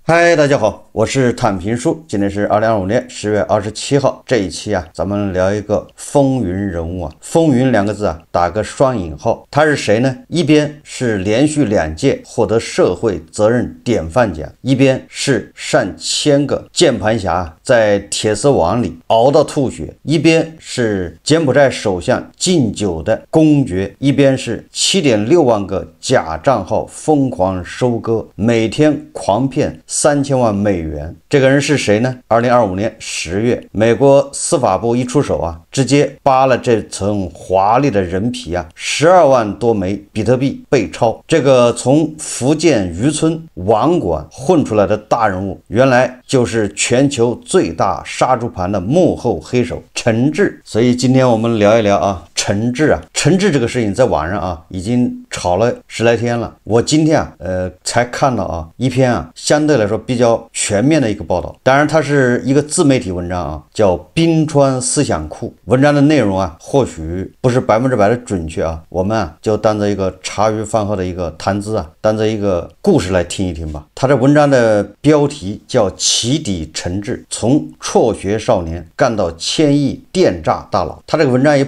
嗨，大家好，我是坦平叔，今天是2025年10月27号。这一期咱们聊一个风云人物风云两个字打个双引号。他是谁呢？一边是连续2届获得社会责任典范奖，一边是上千个键盘侠在铁丝网里熬到吐血，一边是柬埔寨首相敬酒的公爵，一边是7.6万个假账号疯狂收割，每天狂骗3000万美元。这个人是谁呢？2025年10月，美国司法部一出手直接扒了这层华丽的人皮12万多枚比特币被抄。这个从福建渔村网管混出来的大人物，原来就是全球最大杀猪盘的幕后黑手陈志。所以今天我们聊一聊陈志陈志这个事情在网上已经炒了10来天了。我今天才看到一篇相对来说比较全面的一个报道。当然它是一个自媒体文章叫冰川思想库。文章的内容或许不是100%的准确我们就当做一个茶余饭后的一个谈资当做一个故事来听一听吧。他的文章的标题叫起底陈志，从辍学少年干到千亿电诈大佬。他这个文章也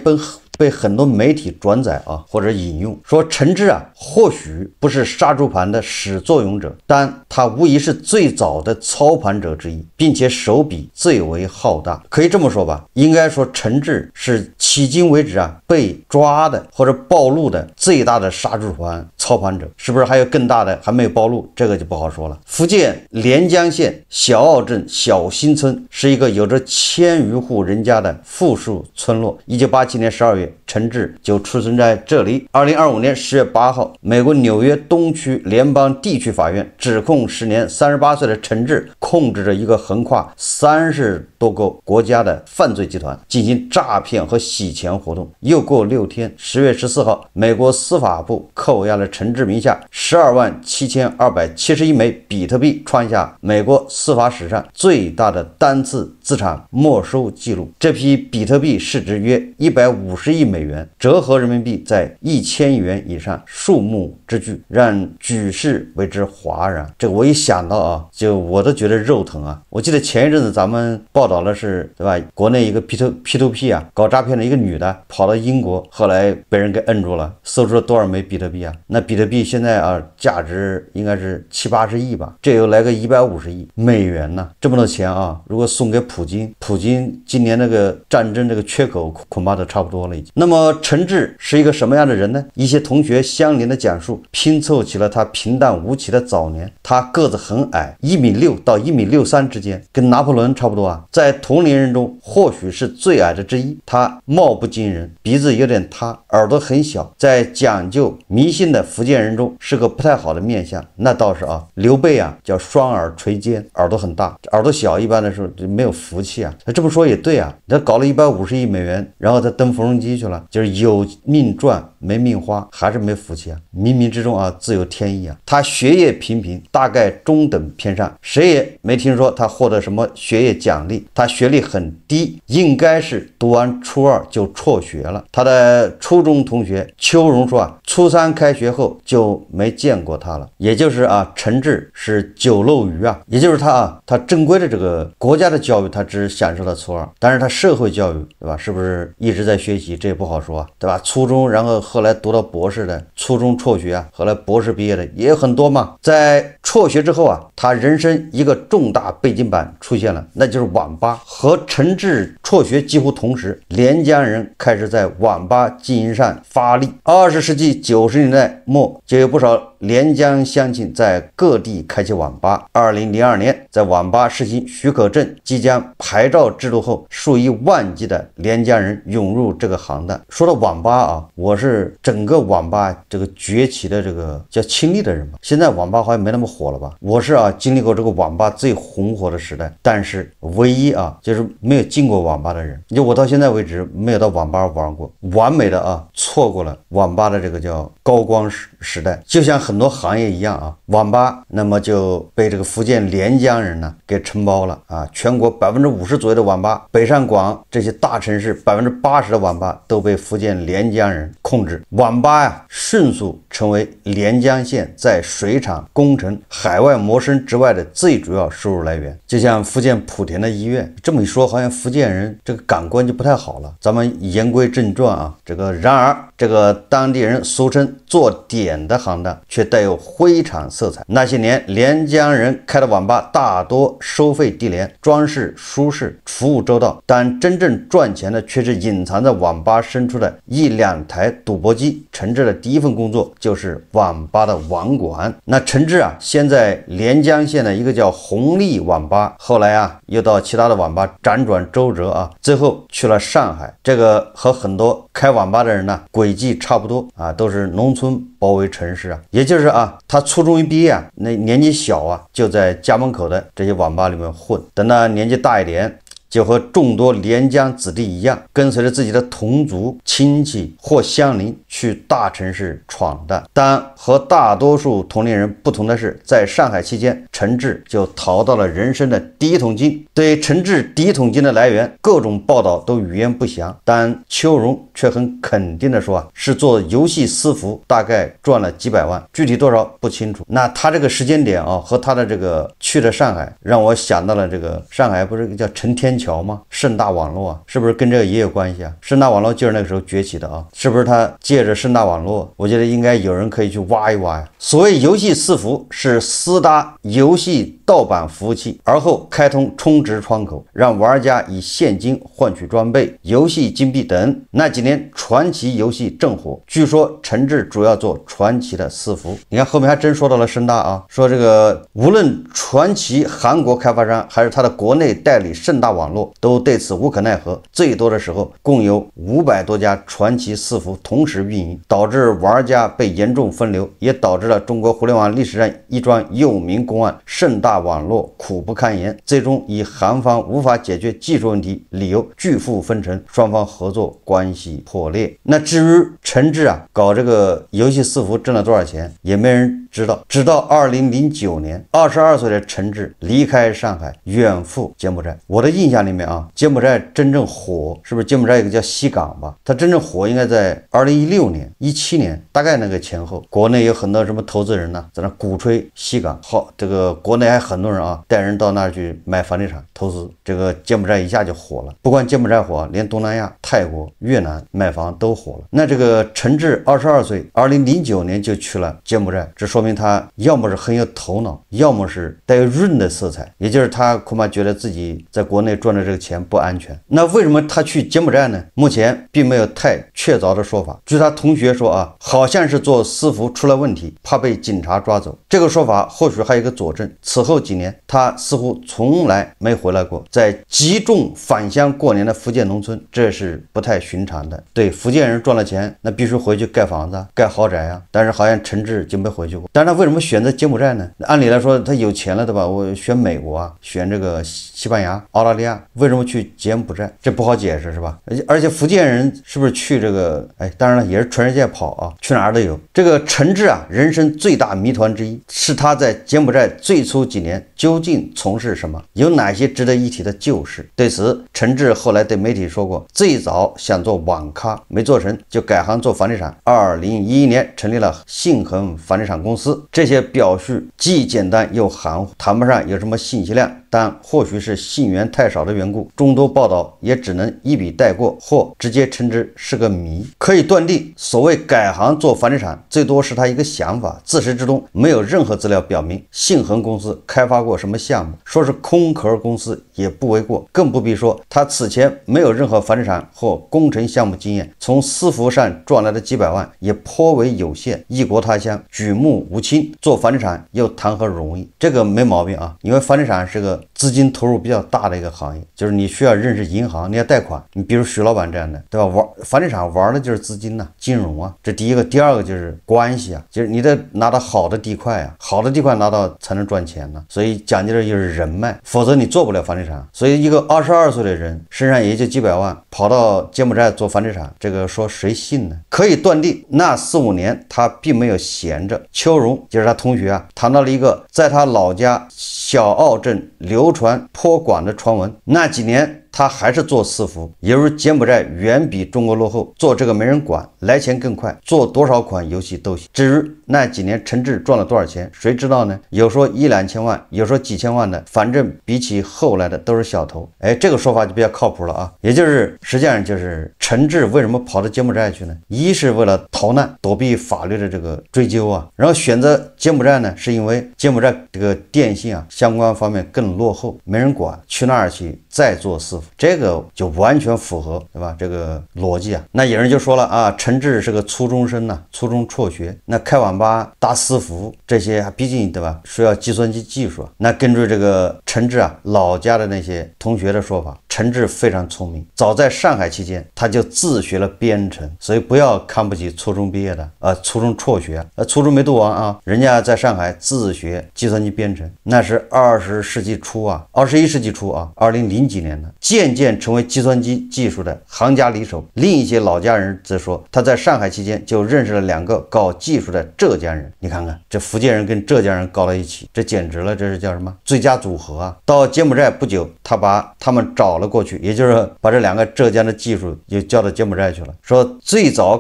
被很多媒体转载或者引用，说陈志或许不是杀猪盘的始作俑者，但他无疑是最早的操盘者之一，并且手笔最为浩大。可以这么说吧，应该说陈志是迄今为止被抓的或者暴露的最大的杀猪盘操盘者。是不是还有更大的还没有暴露，这个就不好说了。福建连江县小澳镇小新村是一个有着1000余户人家的富庶村落。1987年12月，陈志就出生在这里。2025年10月8号，美国纽约东区联邦地区法院指控时年38岁的陈志控制着一个横跨30多个国家的犯罪集团，进行诈骗和洗钱活动。又过6天，10月14号，美国司法部扣押了陈志名下127271枚比特币，创下美国司法史上最大的单次资产没收记录。这批比特币市值约150亿美元，折合人民币在1000亿元以上，数目之巨，让举世为之哗然。这个我一想到就我都觉得肉疼我记得前一阵子咱们报道的是，对吧？国内一个 P2P 搞诈骗的一个女的跑到英国，后来被人给摁住了，搜出了多少枚比特币那比特币现在价值应该是70-80亿吧，这又来个150亿美元呢，这么多钱如果送给普京今年那个战争这个缺口恐怕都差不多了已经。那么陈志是一个什么样的人呢？一些同学相邻的讲述拼凑起了他平淡无奇的早年。他个子很矮，1.6米到1.63米之间，跟拿破仑差不多在同龄人中或许是最矮的之一。他貌不惊人，鼻子有点塌，耳朵很小，在讲究迷信的福建人中是个不太好的面相。那倒是刘备叫双耳垂肩，耳朵很大，耳朵小一般的时候就没有福气这么说也对他搞了150亿美元，然后他登缝纫机去了，就是有命赚没命花，还是没福气冥冥之中自有天意他学业平平，大概中等偏上，谁也没听说他获得什么学业奖励。他学历很低，应该是读完初2就辍学了。他的初中同学邱荣说初3开学后就没见过他了。也就是陈志是酒漏鱼也就是他正规的这个国家的教育他只享受了初2，但是他社会教育，对吧？是不是一直在学习，这也不好说对吧？初中然后后来读到博士的，初中辍学后来博士毕业的也有很多嘛。在辍学之后他人生一个重大背景板出现了，那就是网吧。和陈志辍学几乎同时，连江人开始在网吧经营上发力。20世纪90年代末，就有不少连江乡亲在各地开启网吧。2002年，在网吧实行许可证即将牌照制度后，数以万计的连江人涌入这个行当。说到网吧我是整个网吧这个崛起的这个叫亲历的人吧。现在网吧好像没那么火了吧？我是经历过这个网吧最红火的时代，但是唯一就是没有进过网吧的人，就我到现在为止没有到网吧玩过，完美的错过了网吧的这个叫高光时代。就像很很多行业一样啊，网吧那么就被这个福建连江人呢给承包了啊。全国50%左右的网吧，北上广这些大城市80%的网吧都被福建连江人控制。网吧呀，迅速成为连江县在水产、工程、海外谋生之外的最主要收入来源。就像福建莆田的医院，这么一说，好像福建人这个感官就不太好了。咱们言归正传啊，然而这个当地人俗称做点的行当却带有灰产色彩。那些年，连江人开的网吧大多收费低廉，装饰舒适，服务周到，但真正赚钱的却是隐藏在网吧深处的1、2台赌博机。陈志的第一份工作就是网吧的网管。那陈志啊，先在连江县的一个叫红利网吧，后来啊又到其他的网吧辗转周折啊，最后去了上海。这个和很多开网吧的人呢轨迹差不多啊，都是农村包围城市啊。也就是啊，他初中一毕业啊，那年纪小啊，就在家门口的这些网吧里面混。等他年纪大一点，就和众多连江子弟一样，跟随着自己的同族亲戚或乡邻去大城市闯荡。但和大多数同龄人不同的是，在上海期间，陈志就淘到了人生的第一桶金。对陈志第一桶金的来源，各种报道都语言不详，但邱荣却很肯定的说啊，是做游戏私服，大概赚了几百万，具体多少不清楚。那他这个时间点啊，和他的这个去的上海，让我想到了这个上海不是叫陈天桥吗？盛大网络啊，是不是跟这个也有关系啊？盛大网络就是那个时候崛起的啊，是不是他借着盛大网络？我觉得应该有人可以去挖一挖呀。所谓游戏私服，是私搭游戏盗版服务器，而后开通充值窗口，让玩家以现金换取装备、游戏金币等。那几年传奇游戏正火，据说陈志主要做传奇的私服。你看后面还真说到了盛大啊，说这个无论传奇韩国开发商还是他的国内代理盛大网络，都对此无可奈何。最多的时候共有500多家传奇私服同时运营，导致玩家被严重分流，也导致了中国互联网历史上一桩有名公案，盛大网络苦不堪言，最终以韩方无法解决技术问题理由巨富分成，双方合作关系破裂。那至于陈志啊搞这个游戏私服挣了多少钱，也没人知道。直到2009年，22岁的陈志离开上海，远赴柬埔寨。我的印象里面啊，柬埔寨真正火，是不是柬埔寨有个叫西港吧？它真正火应该在2016年、17年，大概那个前后。国内有很多什么投资人呢，在那鼓吹西港好，这个国内还很多人啊，带人到那儿去买房地产投资，这个柬埔寨一下就火了。不光柬埔寨火，连东南亚、泰国、越南买房都火了。那这个陈志22岁，2009年就去了柬埔寨，这说明他要么是很有头脑，要么是带有润的色彩，也就是他恐怕觉得自己在国内赚的这个钱不安全。那为什么他去柬埔寨呢？目前并没有太确凿的说法。据他同学说啊，好像是做私服出了问题，怕被警察抓走。这个说法或许还有一个佐证，此后几年他似乎从来没回来过，在集中返乡过年的福建农村，这是不太寻常的。对，福建人赚了钱，那必须回去盖房子、盖豪宅啊。但是好像陈志就没回去过。但是他为什么选择柬埔寨呢？按理来说他有钱了对吧？我选美国啊，选这个西班牙、澳大利亚，为什么去柬埔寨？这不好解释是吧？而且福建人是不是去这个？当然了，也是全世界跑啊，去哪儿都有。这个陈志啊，人生最大谜团之一是他在柬埔寨最初几年究竟从事什么，有哪些值得一提的旧事。对此，陈志后来对媒体说过，最早想做网咖，没做成，就改行做房地产。2011年成立了信恒房地产公司。这些表述既简单又含糊，谈不上有什么信息量，但或许是信源太少的缘故，众多报道也只能一笔带过，或直接称之是个谜。可以断定，所谓改行做房地产，最多是他一个想法，自始至终没有任何资料表明信恒公司开发过什么项目，说是空壳公司也不为过。更不必说他此前没有任何房地产或工程项目经验，从私服上赚来的几百万也颇为有限。异国他乡，举目无亲，做房地产又谈何容易？这个没毛病啊，因为房地产是个资金投入比较大的一个行业，就是你需要认识银行，你要贷款，你比如徐老板这样的，对吧？房地产玩的就是资金呐，金融啊，这第一个。第二个就是关系啊，就是你得拿到好的地块啊，好的地块拿到才能赚钱呢。所以讲究的就是人脉，否则你做不了房地产。所以一个22岁的人身上也就几百万，跑到柬埔寨做房地产，这个说谁信呢？可以断定，那4、5年他并没有闲着。邱荣就是他同学啊，谈到了一个在他老家小澳镇流传颇广的传闻，那几年他还是做伺服，犹如柬埔寨远比中国落后，做这个没人管，来钱更快，做多少款游戏都行。至于那几年陈志赚了多少钱，谁知道呢？有说1、2千万，有说几千万的，反正比起后来的都是小头。这个说法就比较靠谱了啊。也就是实际上就是陈志为什么跑到柬埔寨去呢？一是为了逃难，躲避法律的这个追究啊，然后选择柬埔寨呢，是因为柬埔寨这个电信啊相关方面更落后，没人管，去那儿去再做伺服。这个就完全符合，对吧？这个逻辑啊。那有人就说了啊，陈志是个初中生呐，初中辍学，那开网吧搭伺服这些，毕竟对吧，需要计算机技术。那根据这个陈志啊老家的那些同学的说法，陈志非常聪明，早在上海期间他就自学了编程，所以不要看不起初中毕业的初中辍学初中没读完啊，人家在上海自学计算机编程，那是21世纪初啊，2000几年的。渐渐成为计算机技术的行家里手。另一些老家人则说，他在上海期间就认识了2个搞技术的浙江人。你看看，这福建人跟浙江人搞到一起，这简直了，这是叫什么最佳组合啊！到柬埔寨不久，他把他们找了过去，也就是把这2个浙江的技术就叫到柬埔寨去了。说最早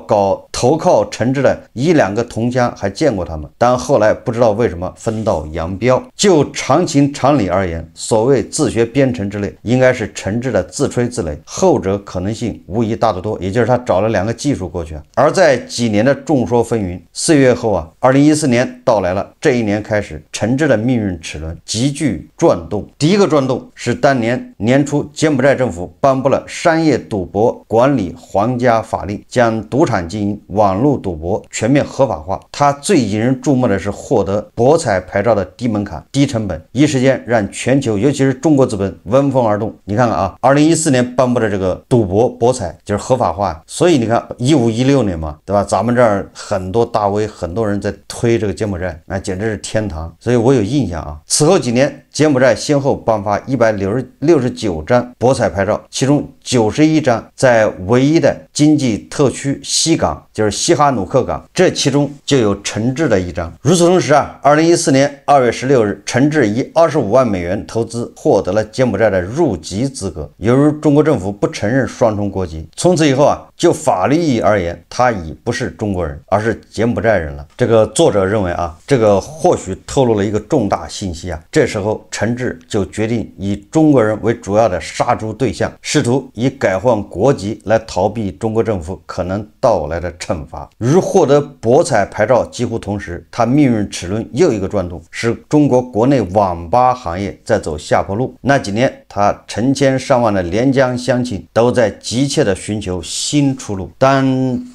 投靠陈志的1、2个同乡还见过他们，但后来不知道为什么分道扬镳。就常情常理而言，所谓自学编程之类，应该是陈志的自吹自擂，后者可能性无疑大得多，也就是他找了2个技术过去。而在几年的众说纷纭岁月后啊，2014年到来了。这一年开始，陈志的命运齿轮急剧转动。第一个转动是当年年初，柬埔寨政府颁布了商业赌博管理皇家法令，将赌场经营、网络赌博全面合法化。他最引人注目的是获得博彩牌照的低门槛、低成本，一时间让全球尤其是中国资本闻风而动。你看看啊，2014年颁布的这个赌博博彩就是合法化，所以你看15、16年嘛，对吧？咱们这儿很多大 V， 很多人在推这个柬埔寨，那简直是天堂。所以我有印象啊。此后几年，柬埔寨先后颁发169张博彩牌照，其中91张在唯一的经济特区西港，就是西哈努克港，这其中就有陈志的1张。与此同时啊，2014年2月16日，陈志以25万美元投资获得了柬埔寨的入籍资格。由于中国政府不承认双重国籍，从此以后啊，就法律意义而言，他已不是中国人，而是柬埔寨人了。这个作者认为啊，这个或许透露了一个重大信息啊。这时候陈志就决定以中国人为主要的杀猪对象，试图以改换国籍来逃避中国政府可能到来的惩罚。与获得博彩牌照几乎同时，他命运齿轮又一个转动，是中国国内网吧行业在走下坡路。那几年，他成千上万的连江乡亲都在急切地寻求新出路。当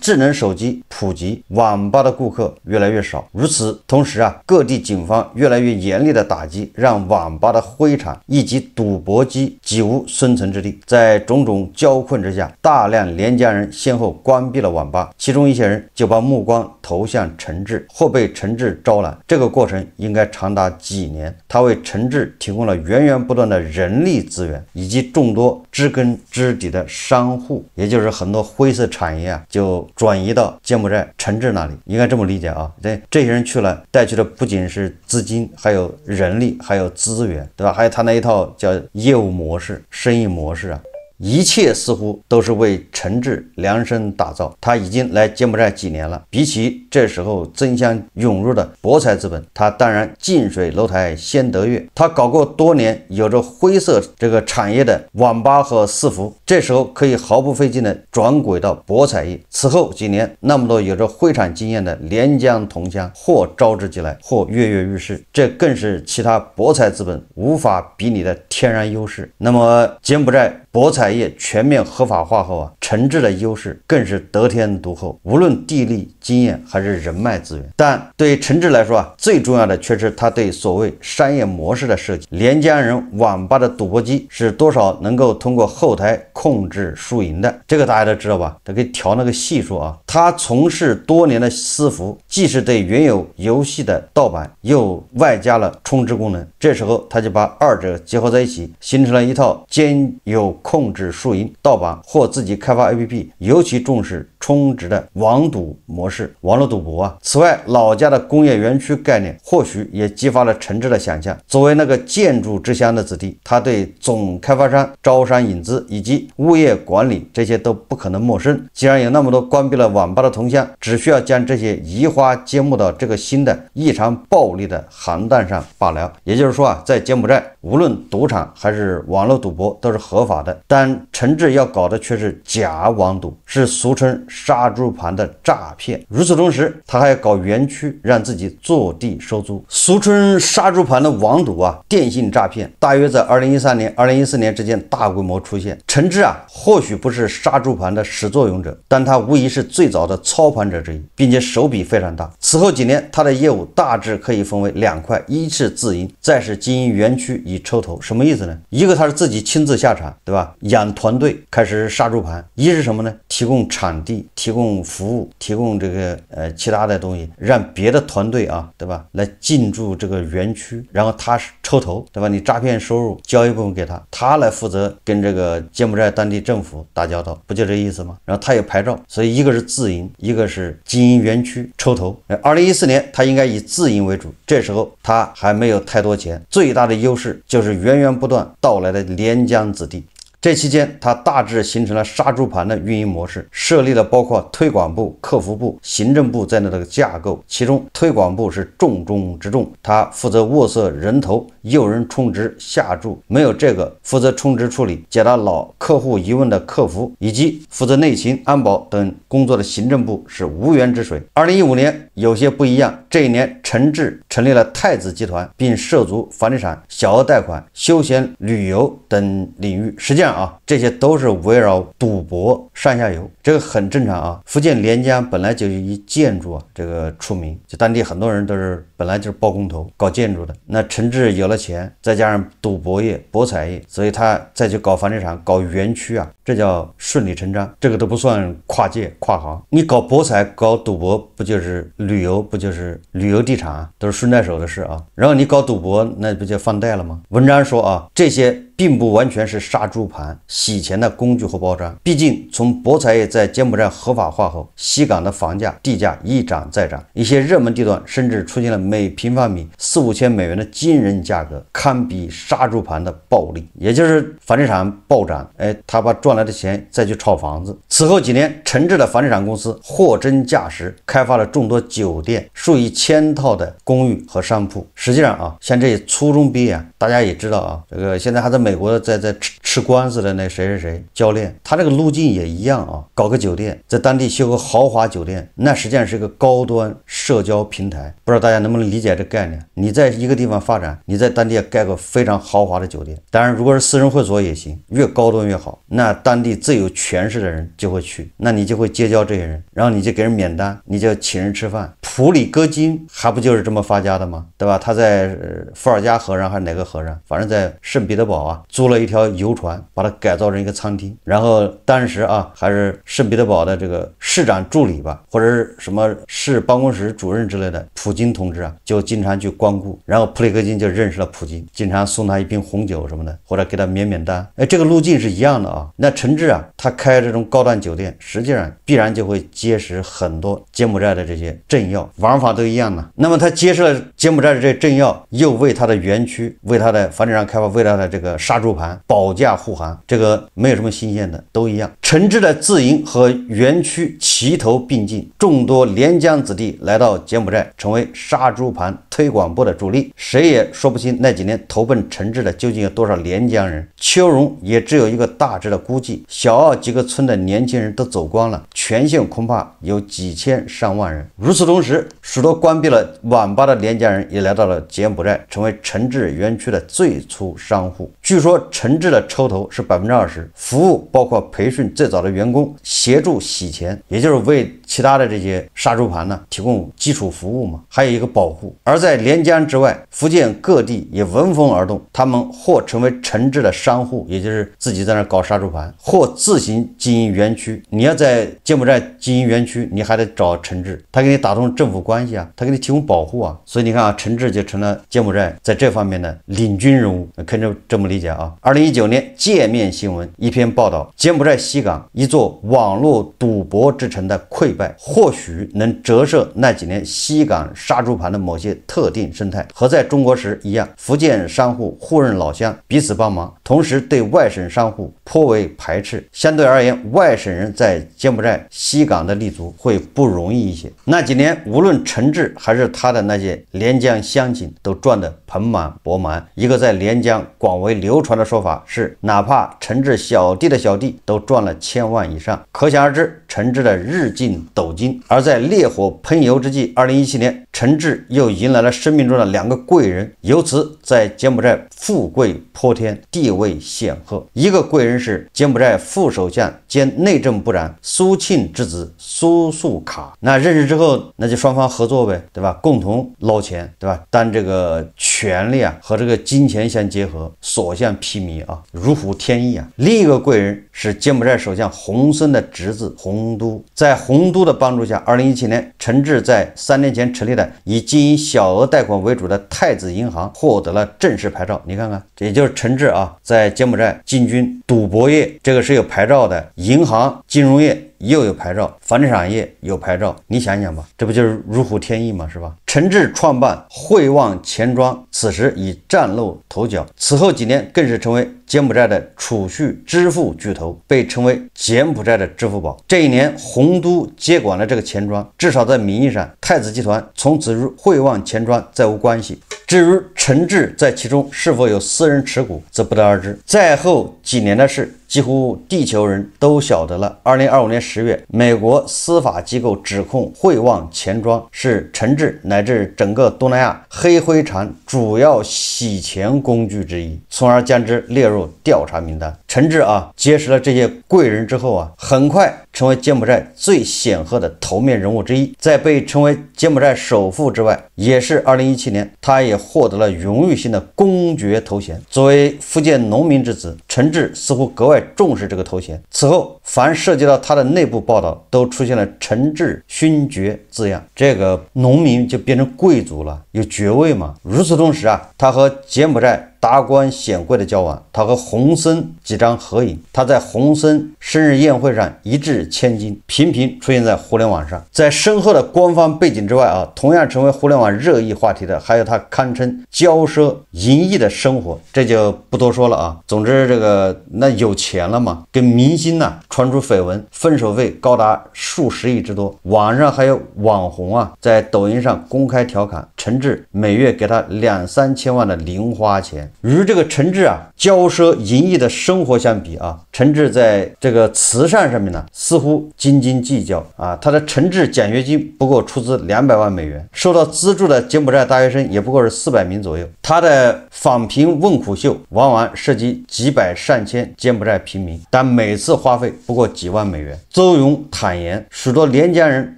智能手机普及，网吧的顾客越来越少。如此同时啊，各地警方越来越严厉的打击，让网吧的灰场以及赌博机几无生存之地。在种种交困之下，大量连江人先后关闭了网吧，其中一些人就把目光投向陈志，或被陈志招揽。这个过程应该长达几年，他为陈志提供了源源不断的人力资源，以及众多知根知底的商户，也就是很多灰色产业啊，就转移到柬埔寨陈志那里。应该这么理解啊，这些人去了，带去的不仅是资金，还有人力，还有资源，对吧？还有他那一套叫业务模式、生意模式啊。一切似乎都是为陈志量身打造。他已经来柬埔寨几年了，比起这时候争相涌入的博彩资本，他当然近水楼台先得月。他搞过多年有着灰色这个产业的网吧和伺服，这时候可以毫不费劲的转轨到博彩业。此后几年，那么多有着会场经验的连江同乡或招之即来，或跃跃欲试，这更是其他博彩资本无法比拟的天然优势。那么柬埔寨博彩业全面合法化后啊，陈志的优势更是得天独厚，无论地利经验还是人脉资源。但对陈志来说啊，最重要的却是他对所谓商业模式的设计。连江人网吧的赌博机是多少能够通过后台控制输赢的，这个大家都知道吧？他可以调那个系数啊。他从事多年的私服，既是对原有游戏的盗版，又外加了充值功能。这时候他就把二者结合在一起，形成了一套兼有控制输赢、盗版或自己开发 APP， 尤其重视充值的网赌模式，网络赌博啊。此外，老家的工业园区概念或许也激发了陈志的想象。作为那个建筑之乡的子弟，他对总开发商招商引资以及物业管理这些都不可能陌生。既然有那么多关闭了网吧的同乡，只需要将这些移花接木到这个新的异常暴利的行当上罢了。也就是说啊，在柬埔寨无论赌场还是网络赌博都是合法的，但陈志要搞的却是假网赌，是俗称杀猪盘的诈骗。与此同时，他还要搞园区，让自己坐地收租。俗称杀猪盘的网赌啊，电信诈骗大约在2013年、2014年之间大规模出现。陈志啊，或许不是杀猪盘的始作俑者，但他无疑是最早的操盘者之一，并且手笔非常大。此后几年，他的业务大致可以分为两块：一是自营，再是经营园区以抽头。什么意思呢？一个他是自己亲自下场，对吧？养团队开始杀猪盘。一是什么呢？提供场地，提供服务，提供这个其他的东西，让别的团队啊，对吧，来进驻这个园区，然后他抽头，对吧？你诈骗收入交一部分给他，他来负责跟这个柬埔寨当地政府打交道，不就这意思吗？然后他有牌照，所以一个是自营，一个是经营园区抽头。2014年他应该以自营为主，这时候他还没有太多钱，最大的优势就是源源不断到来的连江子弟。这期间，他大致形成了杀猪盘的运营模式，设立了包括推广部、客服部、行政部在内的架构。其中，推广部是重中之重，他负责物色人头、诱人充值、下注。没有这个，负责充值处理、解答老客户疑问的客服，以及负责内勤、安保等工作的行政部是无源之水。2015年有些不一样，这一年陈志成立了太子集团，并涉足房地产、小额贷款、休闲旅游等领域。实际上这些都是围绕赌博上下游，这个很正常啊。福建连江本来就以建筑这个出名，就当地很多人都是本来就是包工头搞建筑的。那陈志有了钱，再加上赌博业、博彩业，所以他再去搞房地产、搞园区这叫顺理成章，这个都不算跨界跨行。你搞博彩、搞赌博，不就是旅游，不就是旅游地产都是顺带手的事啊。然后你搞赌博，那不就放贷了吗？文章说这些并不完全是杀猪盘、洗钱的工具和包装。毕竟从博彩业在柬埔寨合法化后，西港的房价、地价一涨再涨，一些热门地段甚至出现了每平方米4-5千美元的惊人价格，堪比杀猪盘的暴利。也就是房地产暴涨，他把赚来的钱再去炒房子。此后几年，陈志的房地产公司货真价实，开发了众多酒店、数以千套的公寓和商铺。实际上像这些初中毕业大家也知道这个现在还在美国在吃官司的那谁教练，他这个路径也一样搞个酒店，在当地修个豪华酒店，那实际上是一个高端社交平台。不知道大家能不能理解这概念？你在一个地方发展，你在当地也盖个非常豪华的酒店，当然如果是私人会所也行，越高端越好。那当地最有权势的人就会去，那你就会结交这些人，然后你就给人免单，你就请人吃饭。普里戈金还不就是这么发家的吗？对吧？他在伏尔加河上还是哪个河上，反正在圣彼得堡租了一条游船，把它改造成一个餐厅。然后当时还是圣彼得堡的这个市长助理吧，或者是什么市办公室主任之类的，普京同志就经常去光顾，然后普里戈金就认识了普京，经常送他一瓶红酒什么的，或者给他免单。这个路径是一样的那陈志他开这种高端酒店，实际上必然就会结识很多柬埔寨的这些政要，玩法都一样那么他结识了柬埔寨的这些政要，又为他的园区、为他的房地产开发、为他的这个杀猪盘保驾护航，这个没有什么新鲜的，都一样。陈志的自营和园区齐头并进，众多连江子弟来到柬埔寨，成为杀猪盘推广部的主力。谁也说不清那几年投奔陈志的究竟有多少连江人。邱荣也只有一个大致的估计，小澳几个村的年轻人都走光了，全线恐怕有几千上万人。与此同时，许多关闭了网吧的连江人也来到了柬埔寨，成为陈志园区的最初商户。据说陈志的抽头是20%，服务包括培训最早的员工，协助洗钱，也就是为其他的这些杀猪盘呢提供基础服务嘛，还有一个保护。而在连江之外，福建各地也闻风而动，他们或成为陈志的商户，也就是自己在那搞杀猪盘，或自行经营园区。你要在柬埔寨经营园区，你还得找陈志，他给你打通政府关系啊，他给你提供保护啊。所以你看啊，陈志就成了柬埔寨在这方面的领军人物，可以这么理解啊。2019年界面新闻一篇报道，柬埔寨西港一座网络赌博之城的溃败，或许能折射那几年西港杀猪盘的某些特定生态。和在中国时一样，福建商户互认老乡，彼此帮忙，同时对外省商户颇为排斥。相对而言，外省人在柬埔寨西港的立足会不容易一些。那几年，无论陈志还是他的那些连江乡亲都赚得盆满钵满。一个在连江广为流传的说法是，哪怕陈志小弟的小弟都赚了1000万以上。可想而知，陈志的日进斗金。而在烈火喷油之际，2017年，陈志又迎来了生命中的2个贵人，由此在柬埔寨富贵颇天，地位显赫。一个贵人是柬埔寨副首相兼内政部长苏庆之子苏素卡。那认识之后，那就双方合作呗，对吧？共同捞钱，对吧？当这个权力啊和这个金钱相结合，所向披靡啊，如虎添翼啊。另一个贵人是柬埔寨首相洪森的侄子洪都。在洪都的帮助下，2017年，陈志在3年前成立的以经营小额贷款为主的太子银行获得了正式牌照。你看看，这也就是陈志啊，在柬埔寨进军赌博业，这个是有牌照的，银行金融业又有牌照，房地产业有牌照，你想想吧，这不就是如虎添翼吗？是吧？陈志创办汇旺钱庄，此时已崭露头角，此后几年更是成为柬埔寨的储蓄支付巨头，被称为柬埔寨的支付宝。这一年，洪都接管了这个钱庄，至少在名义上，太子集团从此与汇旺钱庄再无关系。至于陈志在其中是否有私人持股，则不得而知。再后几年的事，几乎地球人都晓得了。2025年10月，美国司法机构指控汇旺钱庄是陈志乃至整个东南亚黑灰产主要洗钱工具之一，从而将之列入调查名单。陈志啊，结识了这些贵人之后啊，很快成为柬埔寨最显赫的头面人物之一。在被称为柬埔寨首富之外，也是2017年，他也获得了荣誉性的公爵头衔。作为福建农民之子，陈志似乎格外重视这个头衔。此后，凡涉及到他的内部报道，都出现了陈志勋爵字样，这个农民就变成贵族了，有爵位嘛。与此同时啊，他和柬埔寨达官显贵的交往，他和洪森几张合影，他在洪森生日宴会上一掷千金，频频出现在互联网上。在深厚的官方背景之外啊，同样成为互联网热议话题的，还有他堪称骄奢淫逸的生活，这就不多说了啊。总之，这个那有钱了嘛，跟明星呢传出绯闻，分手费高达数十亿之多。网上还有网红啊，在抖音上公开调侃陈志每月给他2-3千万的零花钱。与这个陈志啊骄奢淫逸的生活相比啊，陈志在这个慈善上面呢似乎斤斤计较啊。他的陈志奖学金不过出资200万美元，受到资助的柬埔寨大学生也不过是400名左右。他的访贫问苦秀往往涉及几百上千柬埔寨平民，但每次花费不过几万美元。邹勇坦言，许多连江人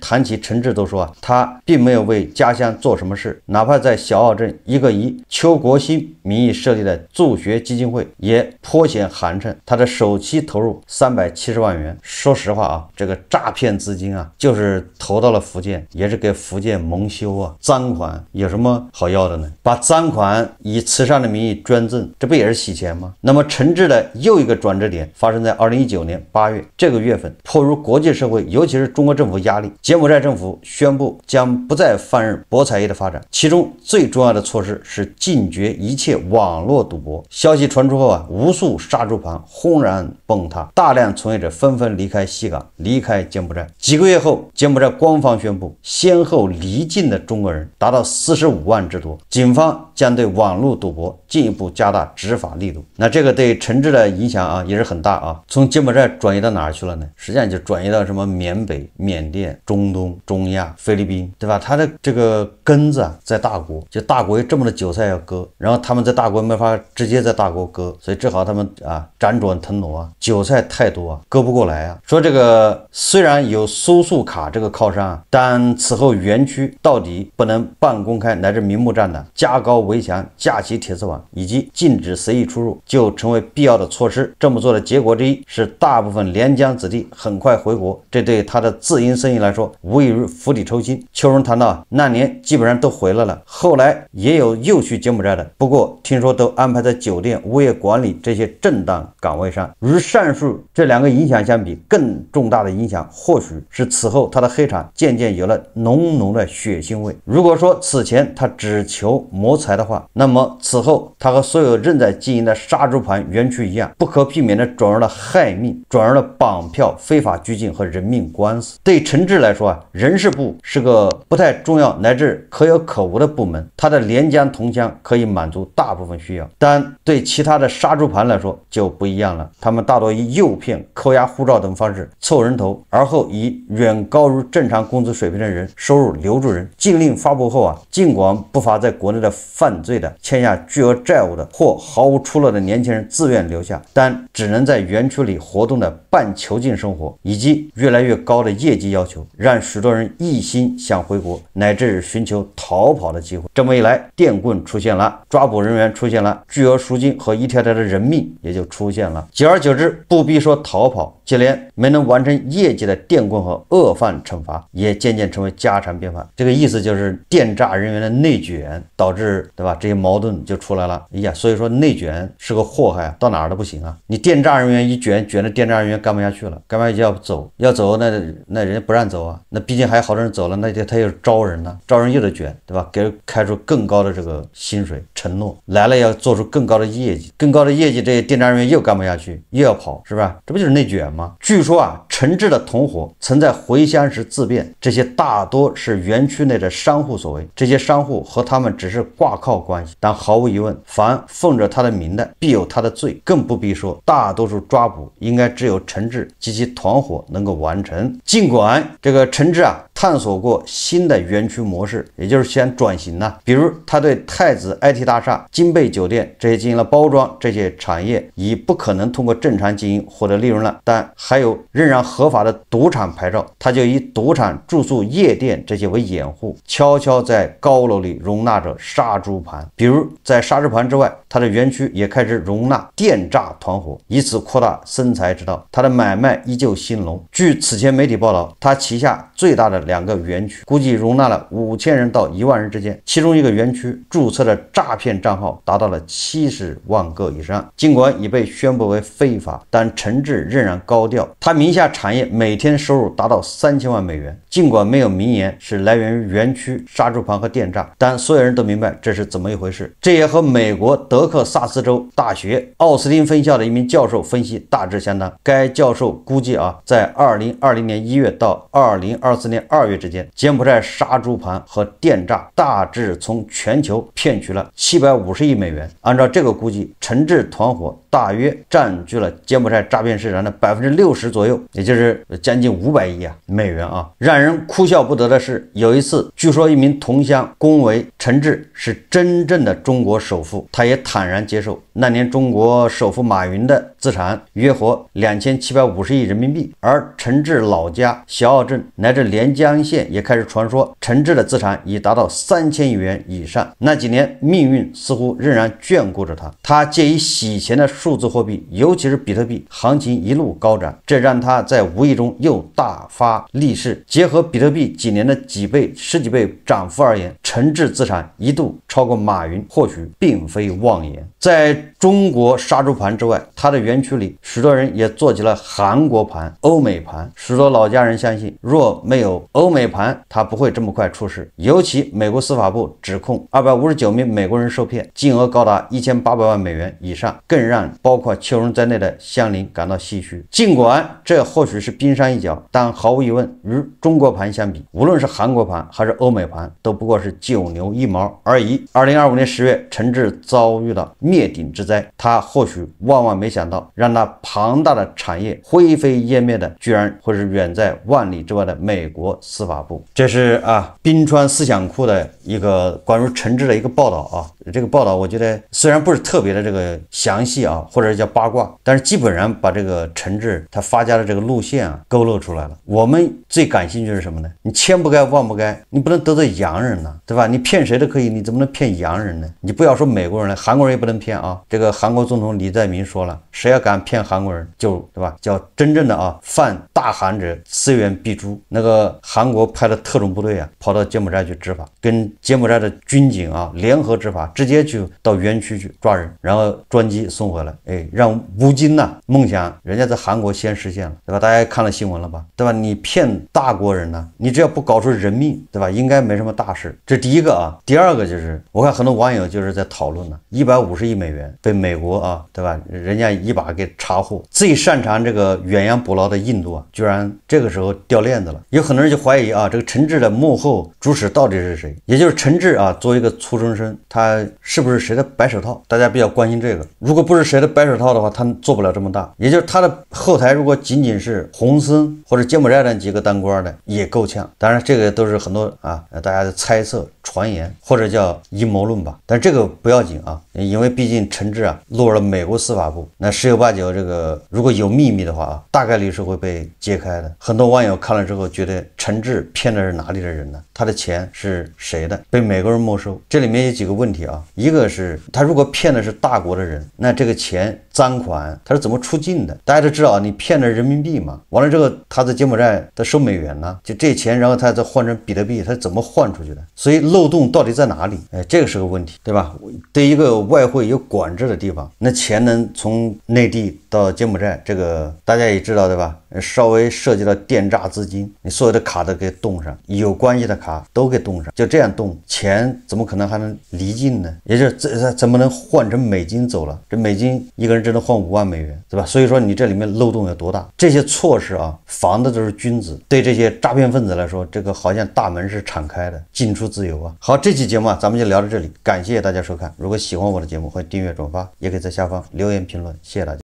谈起陈志都说啊，他并没有为家乡做什么事，哪怕在小澳镇一个以邱国兴名义设立的助学基金会也颇显寒碜。他的首期投入370万元，说实话啊，这个诈骗资金啊，就是投到了福建，也是给福建蒙羞啊。赃款有什么好要的呢？把赃款以慈善的名义捐赠，这不也是洗钱吗？那么陈志的又一个转折点发生在2019年8月，这个月份迫于国际社会，尤其是中国政府压力，柬埔寨政府宣布将不再放任博彩业的发展，其中最重要的措施是禁绝一切网络赌博。消息传出后啊，无数杀猪盘轰然崩塌，大量从业者纷纷离开西港，离开柬埔寨。几个月后，柬埔寨官方宣布，先后离境的中国人达到45万之多，警方将对网络赌博进一步加大执法力度。那这个对陈志的影响啊也是很大啊。从柬埔寨转移到哪儿去了呢？实际上就转移到什么缅北、缅甸、中东、中亚、菲律宾，对吧？他的这个根子啊在大国，就大国有这么多韭菜要割，然后他们在大国没法直接在大国割，所以只好他们啊辗转腾挪啊，韭菜太多啊，割不过来啊。说这个虽然有苏苏卡这个靠山啊，但此后园区到底不能半公开乃至明目张胆，加高围墙、架起铁丝网以及禁止随意出入，就成为必要的措施。这么做的结果之一是，大部分连江子弟很快回国，这对他的自营生意来说无异于釜底抽薪。邱荣谈到，那年基本上都回来了，后来也有又去柬埔寨的，不过听说都安排在酒店、物业管理这些正当岗位上。与上述这两个影响相比，更重大的影响或许是此后他的黑场渐渐有了浓浓的血腥味。如果说此前他只求谋财的话，那么此后他和所有正在经营的杀猪盘园区一样，不可避免地转入了害命，转入了绑票、非法拘禁和人命官司。对陈志来说啊，人事部是个不太重要乃至可有可无的部门，他的连江同乡可以满足大部分需要，但对其他的杀猪盘来说就不一样了。他们大多以诱骗、扣押护照等方式凑人头，而后以远高于正常工资水平的人收入留住人。禁令发布后啊，尽管不乏在国内的犯罪的、欠下巨额债务的或毫无出路的年轻人自愿留下，但只能在园区里活动的半囚禁生活以及越来越高的业绩要求，让许多人一心想回国，乃至寻求逃跑的机会。这么一来，电棍出现了，抓捕人员出现了，巨额赎金和一条条的人命也就出现了。久而久之，不必说逃跑，就连没能完成业绩的电棍和恶犯惩罚也渐渐成为家常便饭。这个意思就是电诈人员的内卷导致，对吧？这些矛盾就出来了。哎呀，所以说内卷是个祸害，到哪儿都不行啊！你电诈人员一卷的电诈人员干不下去了，干嘛要走？要走那人家不让走啊！那毕竟还有好多人走了，那他又招人呢，招人又得卷，对吧？给开出更高的这个薪水承诺，来了要做出更高的业绩，更高的业绩，这些电诈人员又干不下去，又要跑，是吧？这不就是内卷吗？据说啊，陈志的同伙曾在回乡时自辩，这些大多是园区内的商户所为，这些商户和他们只是挂靠关系，但毫无疑问，凡奉着他的名的，必有他的罪，更不必说大多数抓捕应该只有陈志及其团伙能够完成。尽管这个陈志啊探索过新的园区模式，也就是想转型呢，比如他对太子 IT 大厦、金贝酒店这些进行了包装，这些产业已不可能通过正常经营获得利润了，但还有仍然合法的赌场牌照，他就以赌场、住宿、夜店这些为掩护，悄悄在高楼里容纳着杀猪盘。比如在杀猪盘之外，他的园区也开始容纳电诈团伙，以此扩大生财之道。他的买卖依旧兴隆。据此前媒体报道，他旗下最大的2个园区估计容纳了5000人到1万人之间，其中一个园区注册的诈骗账号达到了70万个以上。尽管已被宣布为非法，但陈志仍然高调，他名下产业每天收入达到3000万美元。尽管没有明言是来源于园区、杀猪盘和电诈，但所有人都明白这是怎么一回事。这也和美国德克萨斯州大学奥斯汀分校的一名教授分析大致相当。该教授估计啊，在2020年1月到2024年2月之间，柬埔寨杀猪盘和电诈大致从全球骗取了750亿美元。按照这个估计，陈志团伙大约占据了柬埔寨诈骗市场的60%左右，也就是将近500亿美元啊！让人哭笑不得的是，有一次，据说一名同乡恭维陈志是真正的中国首富，他也坦然接受。那年中国首富马云的资产约合2750亿人民币，而陈志老家小澳镇乃至连江县也开始传说陈志的资产已达到3000亿元以上。那几年，命运似乎仍然眷顾着他，他借以洗钱的数字货币，尤其是比特币，行情一路高涨，这让他在无意中又大发利市。结合比特币几年的几倍、10几倍涨幅而言，陈志资产一度超过马云，或许并非妄谎言。在中国杀猪盘之外，它的园区里许多人也做起了韩国盘、欧美盘。许多老家人相信，若没有欧美盘，它不会这么快出事。尤其美国司法部指控259名美国人受骗，金额高达1800万美元以上，更让包括邱荣在内的乡邻感到唏嘘。尽管这或许是冰山一角，但毫无疑问，与中国盘相比，无论是韩国盘还是欧美盘，都不过是九牛一毛而已。2025年10月，陈志遭遇到灭顶之灾，他或许万万没想到，让他庞大的产业灰飞烟灭的，居然会是远在万里之外的美国司法部。这是冰川思想库的一个关于陈志的一个报道啊。这个报道我觉得虽然不是特别的这个详细啊，或者叫八卦，但是基本上把这个陈志他发家的这个路线勾勒出来了。我们最感兴趣是什么呢？你千不该万不该，你不能得罪洋人呢，对吧？你骗谁都可以，你怎么能骗洋人呢？你不要说美国人了，韩国人也不能骗啊。这个韩国总统李在明说了，谁要敢骗韩国人，就对吧？叫真正的犯大韩者，思源必诛。那个韩国派的特种部队跑到柬埔寨去执法，跟柬埔寨的军警联合执法，直接去到园区去抓人，然后专机送回来，让吴京梦想人家在韩国先实现了，对吧？大家看了新闻了吧，对吧？你骗大国人你只要不搞出人命，对吧？应该没什么大事。这第一个第二个就是我看很多网友就是在讨论150亿美元被美国对吧？人家一把给查获，最擅长这个远洋捕捞的印度居然这个时候掉链子了。有很多人就怀疑这个陈志的幕后主使到底是谁？也就是陈志作为一个初中生，他是不是谁的白手套？大家比较关心这个。如果不是谁的白手套的话，他做不了这么大。也就是他的后台如果仅仅是洪森或者柬埔寨的几个当官的也够呛。当然这个都是很多大家的猜测传言或者叫阴谋论吧，但这个不要紧因为毕竟陈志落入了美国司法部，那十有八九这个如果有秘密的话大概率是会被揭开的。很多网友看了之后觉得陈志骗的是哪里的人呢？他的钱是谁的？被美国人没收。这里面有几个问题一个是他如果骗的是大国的人，那这个钱赃款他是怎么出境的？大家都知道你骗的人民币嘛，完了之后他在柬埔寨他收美元呢，就这钱然后他再换成比特币，他怎么换出去的？所以漏洞到底在哪里？这个是个问题，对吧？对一个外汇有管制的地方，那钱能从内地到柬埔寨，这个大家也知道对吧？稍微涉及到电诈资金，你所有的卡都给冻上，有关系的卡都给冻上，就这样冻，钱怎么可能还能离境呢？也就是这怎么能换成美金走了？这美金一个人只能换5万美元，对吧？所以说你这里面漏洞有多大？这些措施防的都是君子，对这些诈骗分子来说，这个好像大门是敞开的，进出自由好，这期节目咱们就聊到这里，感谢大家收看。如果喜欢我的节目，欢迎订阅转发，也可以在下方留言评论，谢谢大家。